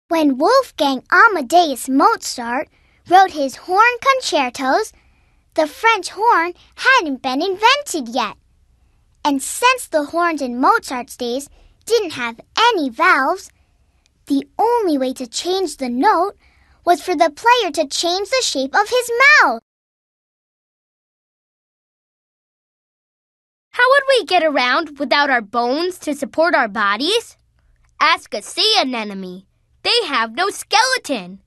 When Wolfgang Amadeus Mozart wrote his horn concertos, the French horn hadn't been invented yet. And since the horns in Mozart's days didn't have any valves, the only way to change the note was for the player to change the shape of his mouth. How would we get around without our bones to support our bodies? Ask a sea anemone. They have no skeleton.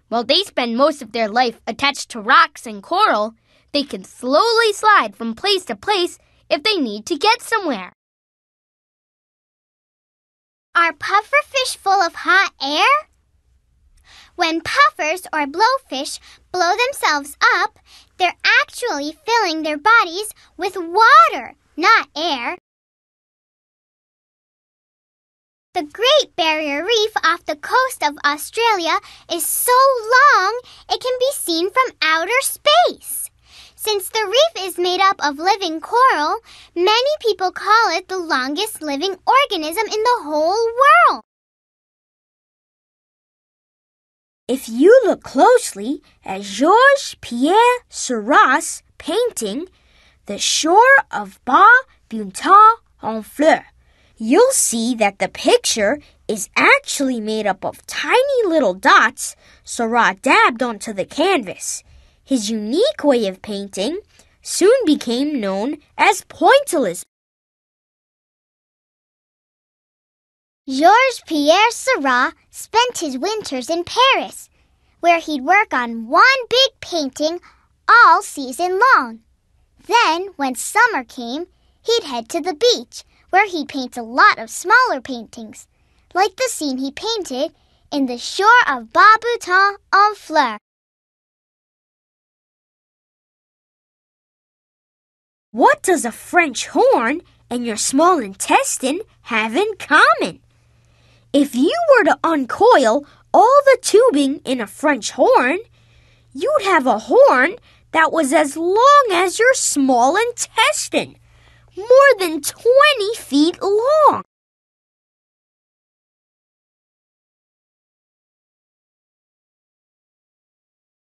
While they spend most of their life attached to rocks and coral, they can slowly slide from place to place if they need to get somewhere. Are pufferfish full of hot air? When puffers or blowfish blow themselves up, they're actually filling their bodies with water, not air. The Great Barrier Reef off the coast of Australia is so long it can be seen from outer space. Since the reef is made up of living coral, many people call it the longest living organism in the whole world. If you look closely at Georges-Pierre Seurat's painting, The Shore of Bas-Buntan-en-Fleur, you'll see that the picture is actually made up of tiny little dots Seurat dabbed onto the canvas. His unique way of painting soon became known as pointillism. Georges-Pierre Seurat spent his winters in Paris, where he'd work on one big painting all season long. Then, when summer came, he'd head to the beach, where he'd paint a lot of smaller paintings, like the scene he painted in The Shore of Bas-Buntan-en-Fleur. What does a French horn and your small intestine have in common? If you were to uncoil all the tubing in a French horn, you'd have a horn that was as long as your small intestine, more than 20 feet long.